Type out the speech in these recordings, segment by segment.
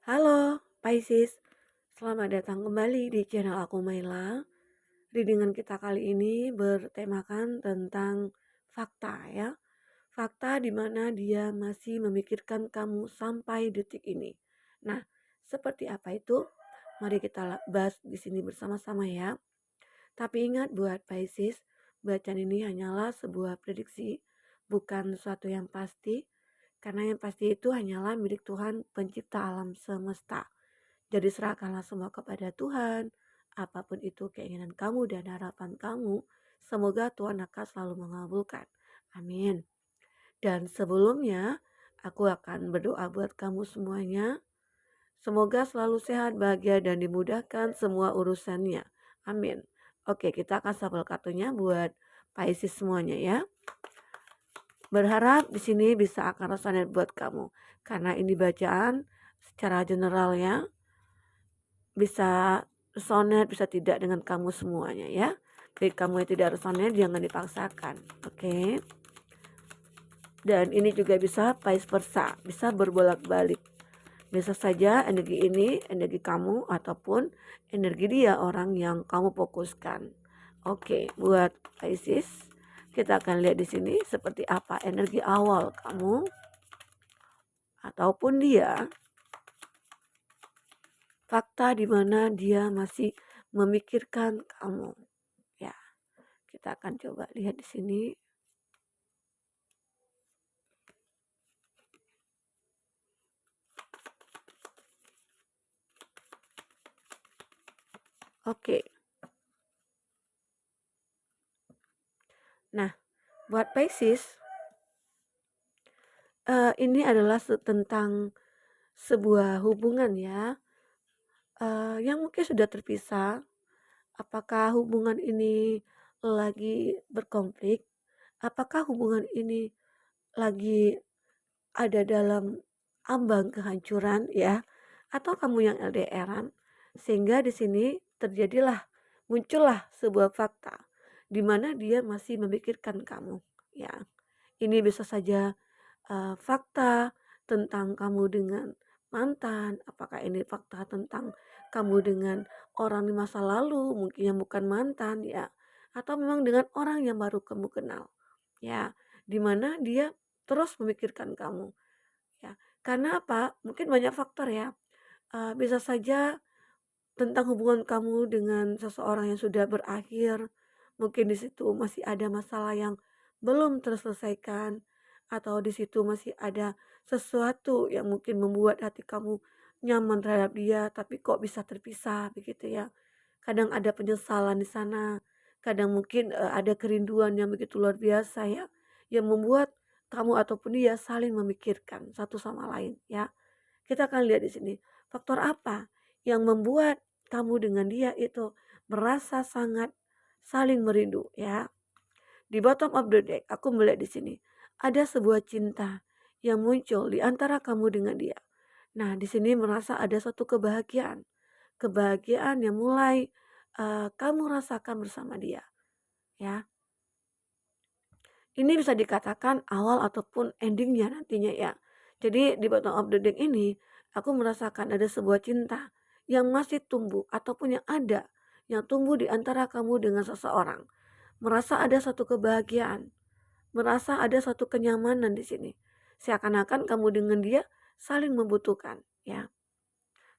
Halo, Pisces. Selamat datang kembali di channel aku Maila. Readingan kita kali ini bertemakan tentang fakta ya. Fakta di mana dia masih memikirkan kamu sampai detik ini. Nah, seperti apa itu? Mari kita bahas di sini bersama-sama ya. Tapi ingat buat Pisces, bacaan ini hanyalah sebuah prediksi, bukan sesuatu yang pasti. Karena yang pasti itu hanyalah milik Tuhan pencipta alam semesta. Jadi serahkanlah semua kepada Tuhan, apapun itu keinginan kamu dan harapan kamu, semoga Tuhan akan selalu mengabulkan. Amin. Dan sebelumnya, aku akan berdoa buat kamu semuanya. Semoga selalu sehat, bahagia, dan dimudahkan semua urusannya. Amin. Oke, kita akan shuffle kartunya buat Pisces semuanya ya. Berharap di sini bisa akan resonate buat kamu. Karena ini bacaan secara general ya. Bisa resonate, bisa tidak dengan kamu semuanya ya. Bagi kamu yang tidak resonate jangan dipaksakan. Oke. Dan ini juga bisa vice versa, bisa berbolak-balik. Bisa saja energi ini energi kamu ataupun energi dia orang yang kamu fokuskan. Oke, buat Pisces, kita akan lihat di sini seperti apa energi awal kamu ataupun dia. Fakta di mana dia masih memikirkan kamu. Ya, kita akan coba lihat di sini. Oke. Nah, buat Pisces, ini adalah tentang sebuah hubungan ya, yang mungkin sudah terpisah. Apakah hubungan ini lagi berkonflik? Apakah hubungan ini lagi ada dalam ambang kehancuran ya? Atau kamu yang LDRan? Sehingga di sini muncullah sebuah fakta di mana dia masih memikirkan kamu ya. Ini bisa saja fakta tentang kamu dengan mantan, apakah ini fakta tentang kamu dengan orang di masa lalu, mungkin yang bukan mantan ya, atau memang dengan orang yang baru kamu kenal ya, di mana dia terus memikirkan kamu ya. Karena apa? Mungkin banyak faktor ya, bisa saja tentang hubungan kamu dengan seseorang yang sudah berakhir, mungkin di situ masih ada masalah yang belum terselesaikan, atau di situ masih ada sesuatu yang mungkin membuat hati kamu nyaman terhadap dia, tapi kok bisa terpisah begitu ya. Kadang ada penyesalan di sana, kadang mungkin ada kerinduan yang begitu luar biasa ya, yang membuat kamu ataupun dia saling memikirkan satu sama lain ya. Kita akan lihat di sini, faktor apa yang membuat kamu dengan dia itu merasa sangat saling merindu ya. Di bottom of the deck, aku melihat di sini ada sebuah cinta yang muncul di antara kamu dengan dia. Nah, di sini merasa ada satu kebahagiaan, kebahagiaan yang mulai kamu rasakan bersama dia, ya. Ini bisa dikatakan awal ataupun endingnya nantinya ya. Jadi di bottom of the deck ini aku merasakan ada sebuah cinta yang masih tumbuh ataupun yang tumbuh di antara kamu dengan seseorang. Merasa ada satu kebahagiaan, merasa ada satu kenyamanan di sini. Seakan-akan kamu dengan dia saling membutuhkan ya.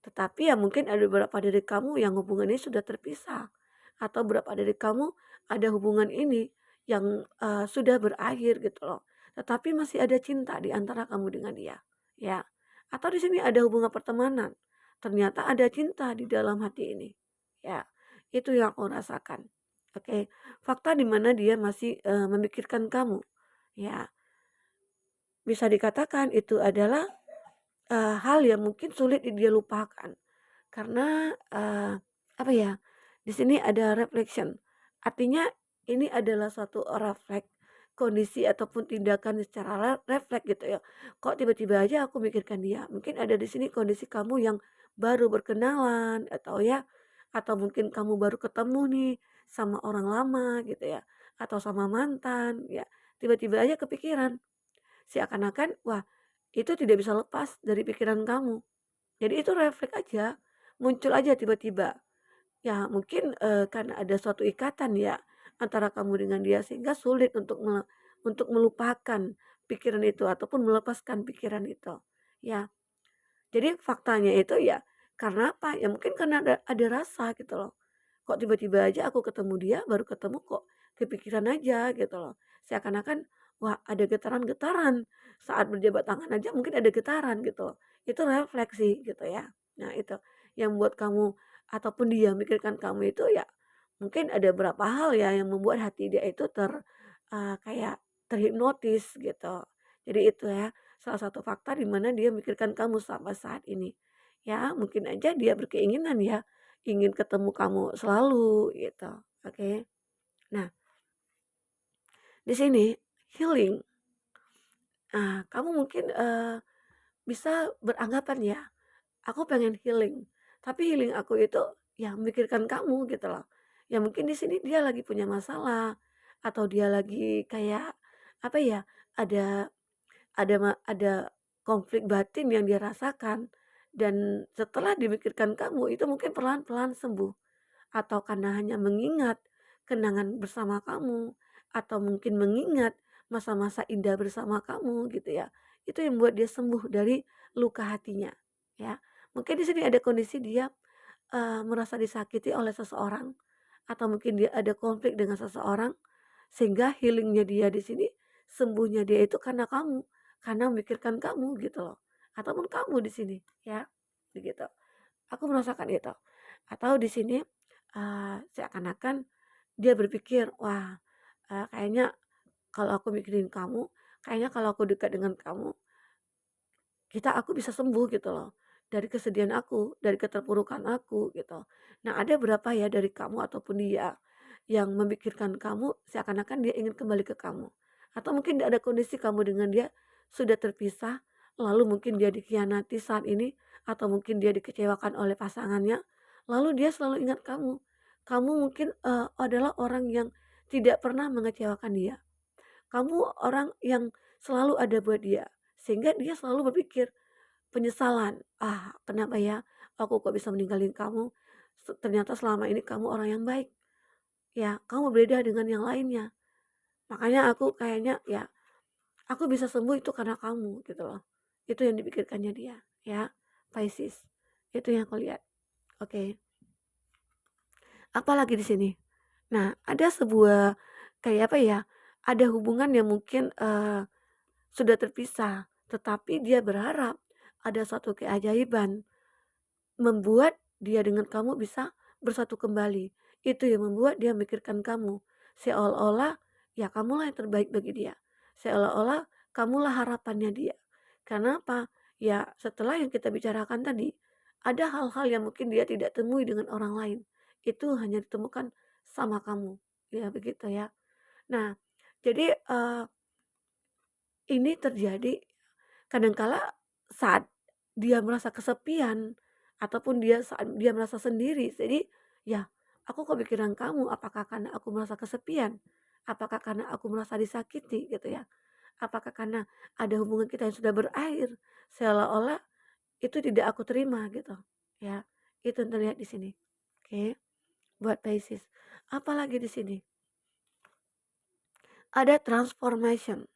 Tetapi ya mungkin ada beberapa dari kamu yang hubungannya sudah terpisah. Atau beberapa dari kamu ada hubungan ini yang sudah berakhir gitu loh. Tetapi masih ada cinta di antara kamu dengan dia. Ya. Atau di sini ada hubungan pertemanan. Ternyata ada cinta di dalam hati ini. Ya. Itu yang aku rasakan. Oke. Fakta di mana dia masih memikirkan kamu. Ya. Bisa dikatakan itu adalah hal yang mungkin sulit dia lupakan. Karena, apa ya, di sini ada reflection, artinya ini adalah suatu refleks kondisi ataupun tindakan secara refleks gitu ya. Kok tiba-tiba aja aku mikirkan dia, mungkin ada di sini kondisi kamu yang baru berkenalan atau mungkin kamu baru ketemu nih sama orang lama gitu ya, atau sama mantan ya, tiba-tiba aja kepikiran, seakan-akan wah itu tidak bisa lepas dari pikiran kamu. Jadi itu refleks aja, muncul aja tiba-tiba. Ya mungkin, karena ada suatu ikatan ya, antara kamu dengan dia sehingga sulit untuk melupakan pikiran itu ataupun melepaskan pikiran itu, ya. Jadi faktanya itu ya, karena apa? Ya mungkin karena ada rasa gitu loh. Kok tiba-tiba aja aku ketemu dia, baru ketemu kok kepikiran aja gitu loh. Seakan-akan, wah ada getaran-getaran, saat berjabat tangan aja mungkin ada getaran gitu loh. Itu refleksi gitu ya. Nah itu, yang membuat kamu ataupun dia memikirkan kamu itu ya, mungkin ada beberapa hal ya yang membuat hati dia itu kayak terhipnotis gitu. Jadi itu ya, salah satu fakta di mana dia memikirkan kamu sampai saat ini. Ya mungkin aja dia berkeinginan ya, ingin ketemu kamu selalu gitu, oke. Nah, di sini healing, kamu mungkin, bisa beranggapan ya, "Aku pengen healing," tapi healing aku itu ya memikirkan kamu gitu loh. Ya mungkin di sini dia lagi punya masalah, atau dia lagi kayak, apa ya, ada ada konflik batin yang dia rasakan, dan setelah dimikirkan kamu itu mungkin pelan-pelan sembuh. Atau karena hanya mengingat kenangan bersama kamu, atau mungkin mengingat masa-masa indah bersama kamu gitu ya. Itu yang membuat dia sembuh dari luka hatinya, ya. Mungkin di sini ada kondisi dia, merasa disakiti oleh seseorang, atau mungkin dia ada konflik dengan seseorang, sehingga healingnya dia di sini, sembuhnya dia itu karena kamu, karena memikirkan kamu gitu loh, ataupun kamu di sini ya, begitu. Aku merasakan itu. Atau di sini, seakan-akan dia berpikir, "Wah, kayaknya kalau aku mikirin kamu, kayaknya kalau aku dekat dengan kamu, aku bisa sembuh gitu loh, dari kesedihan aku, dari keterpurukan aku," gitu. Nah, ada berapa ya dari kamu ataupun dia yang memikirkan kamu seakan-akan dia ingin kembali ke kamu. Atau mungkin ada kondisi kamu dengan dia sudah terpisah, lalu mungkin dia dikhianati saat ini, atau mungkin dia dikecewakan oleh pasangannya, lalu dia selalu ingat kamu. Kamu mungkin, adalah orang yang tidak pernah mengecewakan dia. Kamu orang yang selalu ada buat dia, sehingga dia selalu berpikir penyesalan, "Ah, kenapa ya aku kok bisa meninggalin kamu, ternyata selama ini kamu orang yang baik. Ya, kamu beda dengan yang lainnya. Makanya aku kayaknya ya, aku bisa sembuh itu karena kamu," gitu loh. Itu yang dipikirkannya dia, ya, Pisces. Itu yang aku lihat, oke. Apalagi di sini? Nah, ada sebuah kayak apa ya, ada hubungan yang mungkin, sudah terpisah, tetapi dia berharap ada suatu keajaiban membuat dia dengan kamu bisa bersatu kembali. Itu yang membuat dia memikirkan kamu. Seolah-olah ya kamulah yang terbaik bagi dia. Seolah-olah kamulah harapannya dia. Karena apa? Ya setelah yang kita bicarakan tadi, ada hal-hal yang mungkin dia tidak temui dengan orang lain. Itu hanya ditemukan sama kamu. Ya begitu ya. Nah, jadi ini terjadi kadangkala saat dia merasa kesepian, ataupun saat dia merasa sendiri. Jadi, ya, "Aku kepikiran kamu, apakah karena aku merasa kesepian? Apakah karena aku merasa disakiti?" Gitu ya. "Apakah karena ada hubungan kita yang sudah berakhir, seolah-olah itu tidak aku terima," gitu, ya. Itu yang terlihat di sini. Oke, buat Pisces. Apalagi di sini, ada transformation.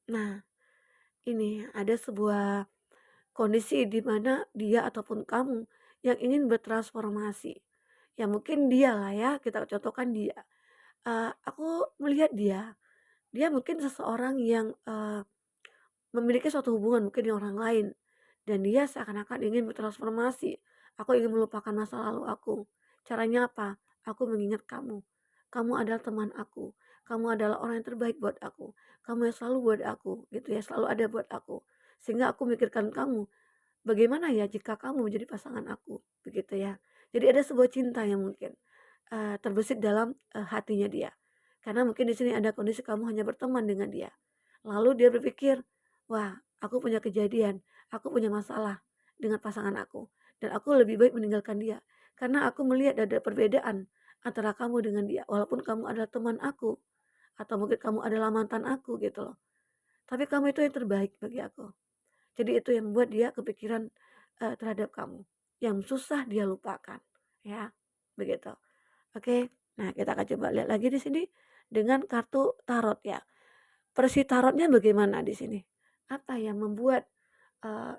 Nah, ini ada sebuah kondisi di mana dia ataupun kamu yang ingin bertransformasi. Ya mungkin dia lah ya, kita contohkan dia. Aku melihat dia mungkin seseorang yang, memiliki suatu hubungan mungkin dengan orang lain, dan dia seakan-akan ingin bertransformasi. "Aku ingin melupakan masa lalu aku. Caranya apa? Aku mengingat kamu. Kamu adalah teman aku. Kamu adalah orang yang terbaik buat aku. Kamu yang selalu buat aku," gitu ya, selalu ada buat aku. Sehingga aku mikirkan kamu. Bagaimana ya jika kamu menjadi pasangan aku? Begitu ya. Jadi ada sebuah cinta yang mungkin, terbesit dalam, hatinya dia. Karena mungkin di sini ada kondisi kamu hanya berteman dengan dia. Lalu dia berpikir, "Wah, aku punya kejadian, aku punya masalah dengan pasangan aku, dan aku lebih baik meninggalkan dia. Karena aku melihat ada perbedaan antara kamu dengan dia, walaupun kamu adalah teman aku, atau mungkin kamu adalah mantan aku," gitu loh. "Tapi kamu itu yang terbaik bagi aku." Jadi itu yang membuat dia kepikiran, terhadap kamu, yang susah dia lupakan, ya, begitu. Oke, nah kita akan coba lihat lagi di sini dengan kartu tarot ya. Versi tarotnya bagaimana di sini? Apa yang membuat,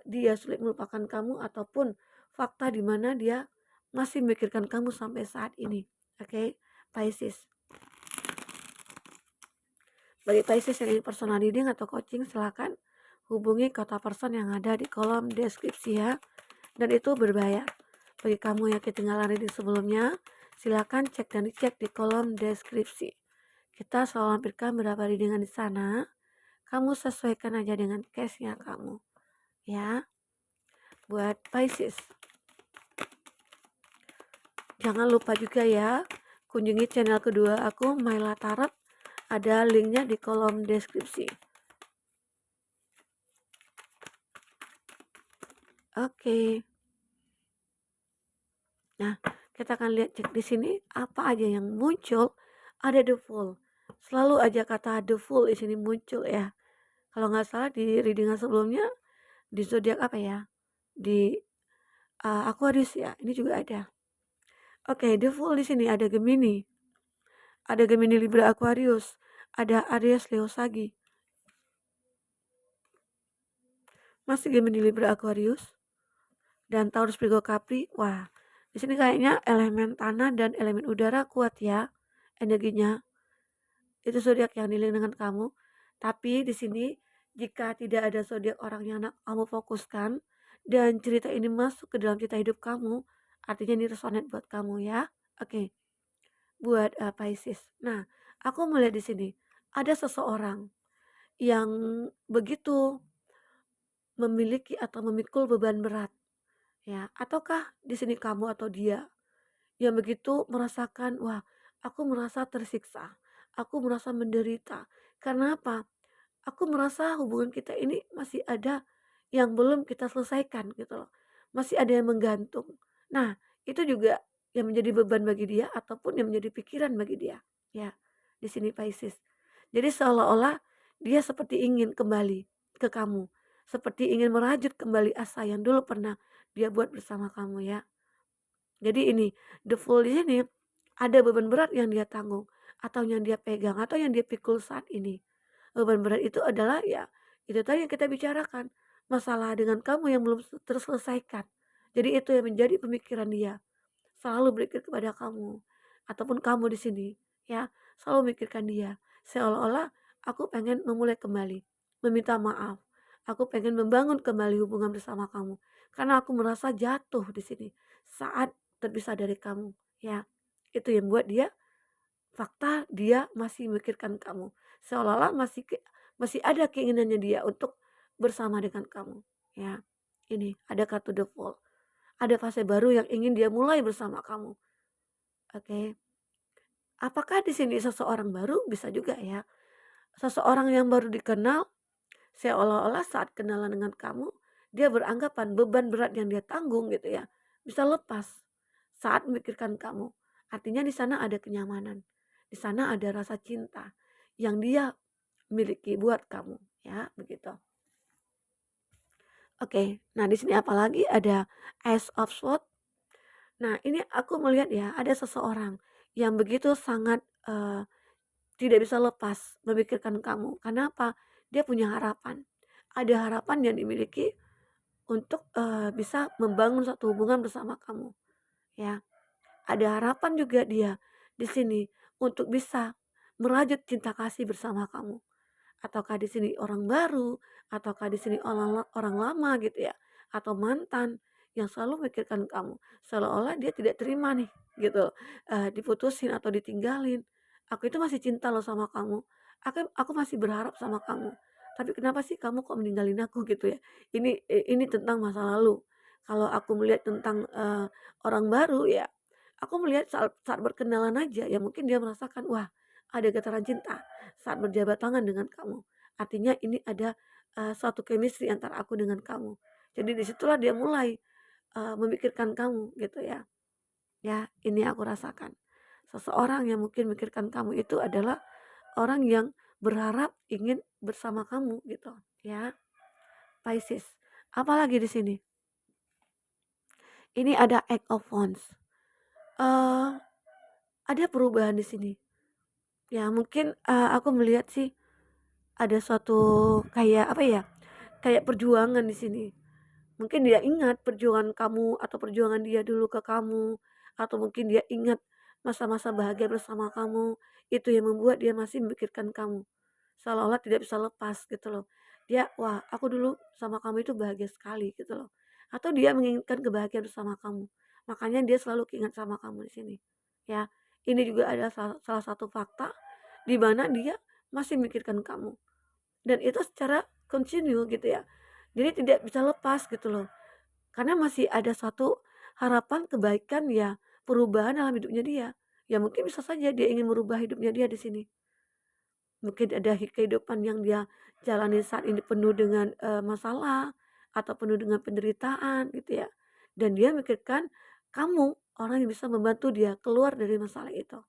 dia sulit melupakan kamu ataupun fakta di mana dia masih memikirkan kamu sampai saat ini? Oke, Pisces. Bagi Pisces yang ingin personal reading atau coaching, silakan hubungi kontak person yang ada di kolom deskripsi ya. Dan itu berbayar. Bagi kamu yang ketinggalan reading sebelumnya, silakan cek dan dicek di kolom deskripsi. Kita selalu lampirkan beberapa readingan di sana. Kamu sesuaikan aja dengan case-nya kamu. Ya, buat Pisces. Jangan lupa juga ya, kunjungi channel kedua aku, Myla Tarot. Ada linknya di kolom deskripsi. Oke. Nah, kita akan lihat cek di sini apa aja yang muncul. Ada the Fool. Selalu aja kata the Fool di sini muncul ya. Kalau nggak salah di readingan sebelumnya di zodiak apa ya? Di Aquarius ya. Ini juga ada. Oke, the Fool di sini ada Gemini. Ada Gemini, Libra, Aquarius. Ada Aries, Leo, Sagi. Masih Gemini, Libra, Aquarius. Dan Taurus, Virgo, Capri. Wah, di sini kayaknya elemen tanah dan elemen udara kuat ya energinya. Itu zodiak yang dealing dengan kamu. Tapi di sini jika tidak ada zodiak orang yang kamu fokuskan dan cerita ini masuk ke dalam cerita hidup kamu, artinya ini resonate buat kamu ya. Oke, buat Pisces. Nah, aku melihat di sini ada seseorang yang begitu memiliki atau memikul beban berat ya. Ataukah di sini kamu atau dia yang begitu merasakan, wah, aku merasa tersiksa, aku merasa menderita. Karena apa? Aku merasa hubungan kita ini masih ada yang belum kita selesaikan gitu loh. Masih ada yang menggantung. Nah, itu juga yang menjadi beban bagi dia ataupun yang menjadi pikiran bagi dia. Ya, di sini Pisces. Jadi seolah-olah dia seperti ingin kembali ke kamu. Seperti ingin merajut kembali asa yang dulu pernah dia buat bersama kamu ya. Jadi ini, the fool di sini ada beban berat yang dia tanggung atau yang dia pegang atau yang dia pikul saat ini. Beban berat itu adalah ya itu tadi yang kita bicarakan, masalah dengan kamu yang belum terselesaikan. Jadi itu yang menjadi pemikiran dia. Selalu berpikir kepada kamu ataupun kamu di sini ya, selalu memikirkan dia. Seolah-olah aku pengen memulai kembali, meminta maaf. Aku pengen membangun kembali hubungan bersama kamu karena aku merasa jatuh di sini saat terpisah dari kamu ya. Itu yang buat dia fakta dia masih memikirkan kamu. Seolah-olah masih ada keinginannya dia untuk bersama dengan kamu ya. Ini ada kartu the fool. Ada fase baru yang ingin dia mulai bersama kamu. Oke. Apakah di sini seseorang baru? Bisa juga ya. Seseorang yang baru dikenal, seolah-olah saat kenalan dengan kamu, dia beranggapan beban berat yang dia tanggung gitu ya, bisa lepas saat memikirkan kamu. Artinya di sana ada kenyamanan. Di sana ada rasa cinta yang dia miliki buat kamu, ya, begitu. Oke. Nah, di sini apalagi ada Ace of Swords. Nah, ini aku melihat ya, ada seseorang yang begitu sangat tidak bisa lepas memikirkan kamu. Karena apa? Dia punya harapan. Ada harapan yang dimiliki untuk bisa membangun satu hubungan bersama kamu. Ya, ada harapan juga dia di sini untuk bisa merajut cinta kasih bersama kamu. Ataukah di sini orang baru, ataukah di sini orang lama gitu ya, atau mantan yang selalu memikirkan kamu, seolah-olah dia tidak terima nih gitu, diputusin atau ditinggalin. Aku itu masih cinta loh sama kamu, aku masih berharap sama kamu, tapi kenapa sih kamu kok meninggalin aku gitu ya. Ini tentang masa lalu. Kalau aku melihat tentang, orang baru ya, aku melihat saat saat berkenalan aja ya mungkin dia merasakan, wah, ada getaran cinta saat berjabat tangan dengan kamu. Artinya ini ada, suatu chemistry antara aku dengan kamu. Jadi disitulah dia mulai, memikirkan kamu gitu ya. Ya, ini aku rasakan. Seseorang yang mungkin memikirkan kamu itu adalah orang yang berharap ingin bersama kamu gitu ya, Pisces. Apalagi di sini? Ini ada act of wands. Eee, ada perubahan di sini. Ya mungkin, aku melihat sih ada suatu kayak apa ya, kayak perjuangan di sini. Mungkin dia ingat perjuangan kamu atau perjuangan dia dulu ke kamu, atau mungkin dia ingat masa-masa bahagia bersama kamu, itu yang membuat dia masih memikirkan kamu. Seolah-olah tidak bisa lepas gitu loh. Dia, "Wah, aku dulu sama kamu itu bahagia sekali," gitu loh. Atau dia menginginkan kebahagiaan bersama kamu. Makanya dia selalu keingat sama kamu di sini. Ya, ini juga ada salah satu fakta di mana dia masih memikirkan kamu. Dan itu secara continue gitu ya. Jadi tidak bisa lepas gitu loh. Karena masih ada suatu harapan kebaikan ya, perubahan dalam hidupnya dia. Ya mungkin bisa saja dia ingin merubah hidupnya dia di sini. Mungkin ada kehidupan yang dia jalani saat ini penuh dengan, masalah atau penuh dengan penderitaan gitu ya. Dan dia mikirkan kamu orang yang bisa membantu dia keluar dari masalah itu,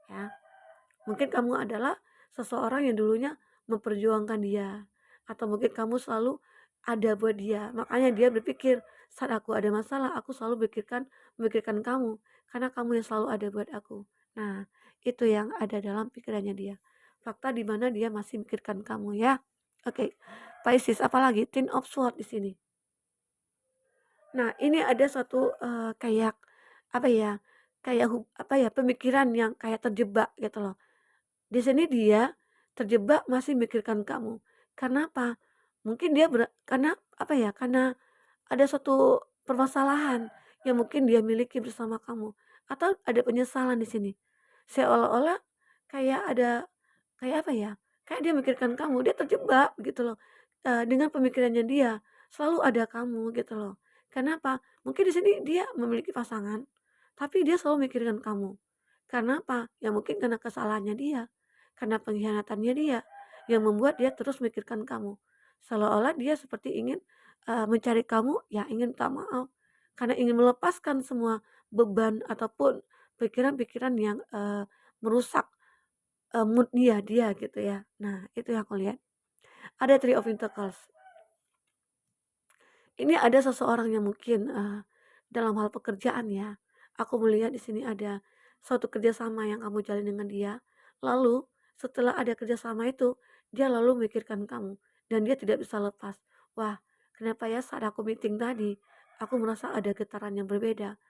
ya. Mungkin kamu adalah seseorang yang dulunya memperjuangkan dia, atau mungkin kamu selalu ada buat dia. Makanya dia berpikir, "Saat aku ada masalah, aku selalu memikirkan kamu, karena kamu yang selalu ada buat aku." Nah, itu yang ada dalam pikirannya dia. Fakta di mana dia masih memikirkan kamu ya. Oke, Pisces apalagi? Ten of Swords di sini. Nah, ini ada suatu, kayak apa ya, kayak apa ya, pemikiran yang kayak terjebak gitu loh. Di sini dia terjebak masih mikirkan kamu. Karena apa? Mungkin dia karena apa ya, karena ada suatu permasalahan yang mungkin dia miliki bersama kamu atau ada penyesalan di sini. Seolah-olah kayak ada kayak apa ya, kayak dia mikirkan kamu, dia terjebak gitu loh. Dengan pemikirannya dia, selalu ada kamu gitu loh. Kenapa? Mungkin di sini dia memiliki pasangan, tapi dia selalu mikirkan kamu. Karena apa? Ya mungkin karena kesalahannya dia, karena pengkhianatannya dia, yang membuat dia terus mikirkan kamu. Seolah-olah dia seperti ingin, mencari kamu, ya ingin minta maaf, karena ingin melepaskan semua beban ataupun pikiran-pikiran yang, merusak, mood dia gitu ya. Nah, itu yang aku lihat. Ada Three of Pentacles. Ini ada seseorang yang mungkin, dalam hal pekerjaan ya, aku melihat di sini ada suatu kerjasama yang kamu jalin dengan dia, lalu setelah ada kerjasama itu, dia lalu memikirkan kamu dan dia tidak bisa lepas. Wah, kenapa ya saat aku meeting tadi, aku merasa ada getaran yang berbeda,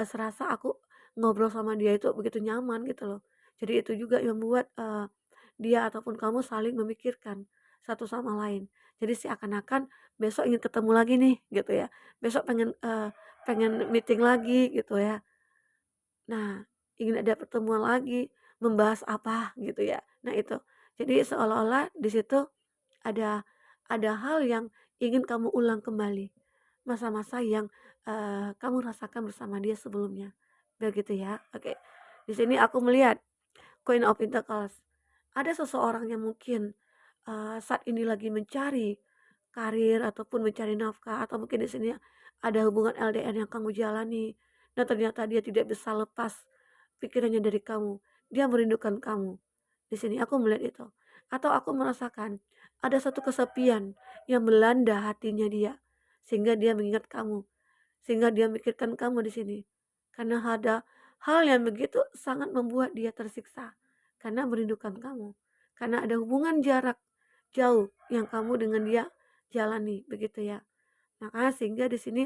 serasa aku ngobrol sama dia itu begitu nyaman gitu loh. Jadi itu juga yang membuat, dia ataupun kamu saling memikirkan satu sama lain. Jadi seakan-akan besok ingin ketemu lagi nih gitu ya, besok pengen, pengen meeting lagi gitu ya. Nah, ingin ada pertemuan lagi, membahas apa gitu ya. Nah itu, jadi seolah-olah di situ ada hal yang ingin kamu ulang kembali, masa-masa yang, kamu rasakan bersama dia sebelumnya, begitu ya. Oke, di sini aku melihat Queen of Pentacles. Ada seseorang yang mungkin, saat ini lagi mencari karir ataupun mencari nafkah atau mungkin di sini ada hubungan LDR yang kamu jalani dan ternyata dia tidak bisa lepas pikirannya dari kamu. Dia merindukan kamu. Di sini aku melihat itu. Atau aku merasakan ada satu kesepian yang melanda hatinya dia sehingga dia mengingat kamu. Sehingga dia mikirkan kamu di sini. Karena ada hal yang begitu sangat membuat dia tersiksa. Karena merindukan kamu. Karena ada hubungan jarak jauh yang kamu dengan dia jalani, begitu ya. Maka sehingga di sini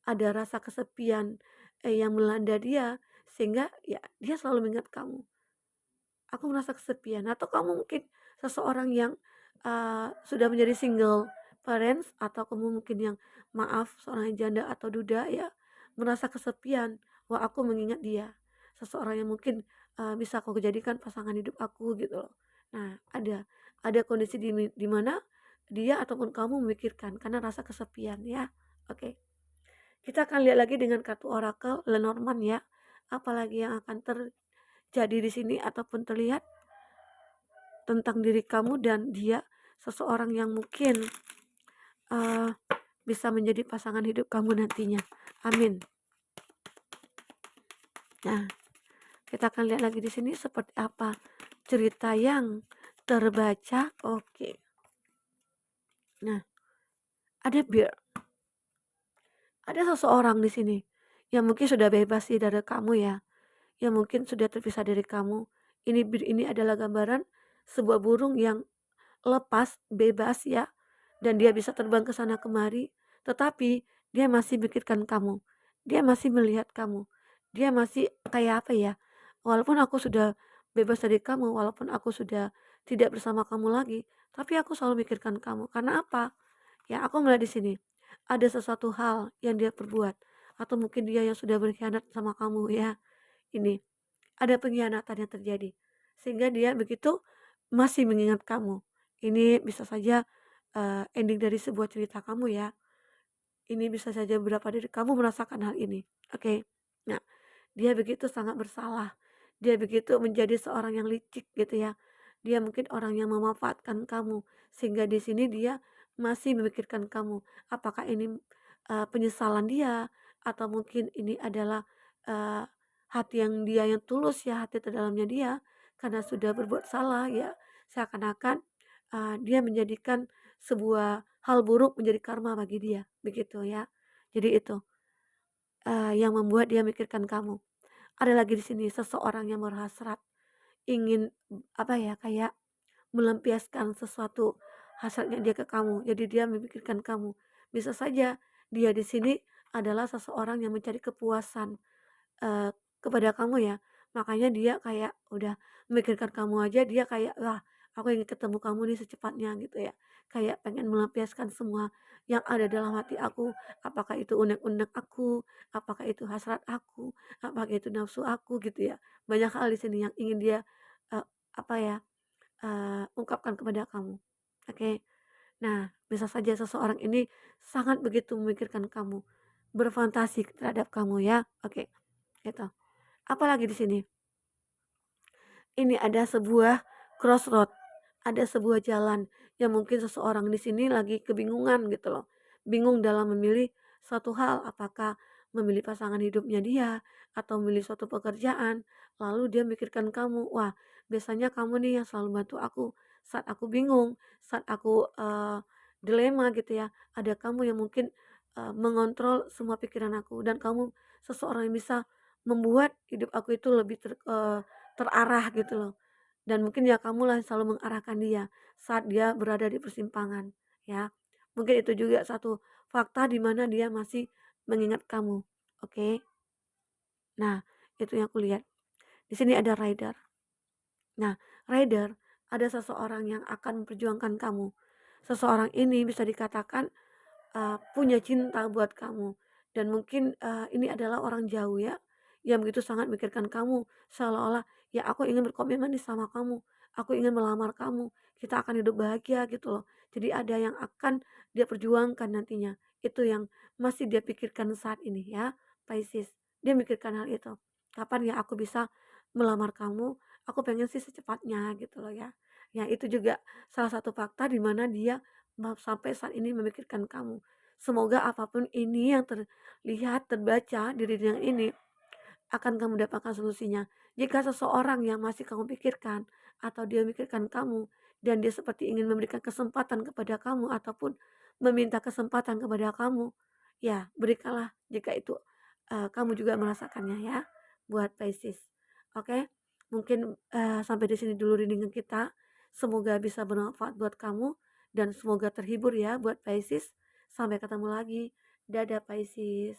ada rasa kesepian yang melanda dia sehingga ya dia selalu mengingat kamu. Aku merasa kesepian atau kamu mungkin seseorang yang, sudah menjadi single parents atau kamu mungkin yang maaf seorang yang janda atau duda ya, merasa kesepian, "Wah aku mengingat dia, seseorang yang mungkin, bisa aku jadikan pasangan hidup aku," gitu loh. Nah ada kondisi di mana dia ataupun kamu memikirkan karena rasa kesepian ya. Oke, kita akan lihat lagi dengan kartu orakel Lenormand ya, apalagi yang akan terjadi di sini ataupun terlihat tentang diri kamu dan dia, seseorang yang mungkin, eee, bisa menjadi pasangan hidup kamu nantinya. Amin. Nah, kita akan lihat lagi di sini seperti apa cerita yang terbaca. Oke. Nah, ada bear, Ada seseorang di sini yang mungkin sudah bebas sih dari kamu ya, yang mungkin sudah terpisah dari kamu. Ini adalah gambaran sebuah burung yang lepas, bebas ya, dan dia bisa terbang ke sana kemari, tetapi dia masih pikirkan kamu. Dia masih melihat kamu. Dia masih kayak apa ya, walaupun aku sudah bebas dari kamu, walaupun aku sudah tidak bersama kamu lagi, tapi aku selalu mikirkan kamu. Karena apa? Ya aku melihat di sini, ada sesuatu hal yang dia perbuat, atau mungkin dia yang sudah berkhianat sama kamu ya. Ini, ada pengkhianatan yang terjadi, sehingga dia begitu masih mengingat kamu. Ini bisa saja, ending dari sebuah cerita kamu ya. Ini bisa saja beberapa dari kamu merasakan hal ini, oke. Nah, dia begitu sangat bersalah, dia begitu menjadi seorang yang licik gitu ya. Dia mungkin orang yang memanfaatkan kamu, sehingga di sini dia masih memikirkan kamu. Apakah ini, penyesalan dia, atau mungkin ini adalah, eee, hati yang dia yang tulus ya, hati terdalamnya dia, karena sudah berbuat salah ya, seakan-akan, dia menjadikan sebuah hal buruk menjadi karma bagi dia, begitu ya. Jadi itu, yang membuat dia mikirkan kamu. Ada lagi di sini seseorang yang berhasrat ingin, apa ya, kayak melampiaskan sesuatu hasratnya dia ke kamu, jadi dia memikirkan kamu. Bisa saja dia di sini adalah seseorang yang mencari kepuasan Eee, kepada kamu ya. Makanya dia kayak udah memikirkan kamu aja dia kayak, "Wah, aku ingin ketemu kamu nih secepatnya," gitu ya. Kayak pengen melampiaskan semua yang ada dalam hati aku, apakah itu unek-unek aku, apakah itu hasrat aku, apakah itu nafsu aku gitu ya. Banyak hal di sini yang ingin dia, eee, apa ya, ungkapkan kepada kamu. Oke. Nah, bisa saja seseorang ini sangat begitu memikirkan kamu, berfantasi terhadap kamu ya. Oke, gitu. Apalagi di sini, ini ada sebuah crossroad, ada sebuah jalan yang mungkin seseorang di sini lagi kebingungan gitu loh. Bingung dalam memilih suatu hal, apakah memilih pasangan hidupnya dia atau memilih suatu pekerjaan. Lalu dia mikirkan kamu, wah biasanya kamu nih yang selalu bantu aku saat aku bingung, saat aku dilema gitu ya. Ada kamu yang mungkin mengontrol semua pikiran aku dan kamu seseorang yang bisa membuat hidup aku itu lebih terarah gitu loh. Dan mungkin ya kamulah yang selalu mengarahkan dia saat dia berada di persimpangan, ya. Mungkin itu juga satu fakta di mana dia masih mengingat kamu, oke. Nah, itu yang aku lihat. Di sini ada rider. Nah, rider ada seseorang yang akan memperjuangkan kamu. Seseorang ini bisa dikatakan punya cinta buat kamu dan mungkin, ini adalah orang jauh ya, yang begitu sangat memikirkan kamu seolah-olah, "Ya aku ingin berkomitmen nih sama kamu, aku ingin melamar kamu, kita akan hidup bahagia," gitu loh. Jadi ada yang akan dia perjuangkan nantinya, itu yang masih dia pikirkan saat ini ya, Pisces. Dia mikirkan hal itu, "Kapan ya aku bisa melamar kamu? Aku pengen sih secepatnya," gitu loh ya. Ya itu juga salah satu fakta di mana dia sampai saat ini memikirkan kamu. Semoga apapun ini yang terlihat, terbaca di reading ini akan kamu dapatkan solusinya. Jika seseorang yang masih kamu pikirkan atau dia memikirkan kamu dan dia seperti ingin memberikan kesempatan kepada kamu ataupun meminta kesempatan kepada kamu, ya berikanlah jika itu kamu juga merasakannya ya buat Pisces. Oke, mungkin sampai di sini dulu reading kita. Semoga bisa bermanfaat buat kamu dan semoga terhibur ya buat Pisces. Sampai ketemu lagi. Dadah Pisces.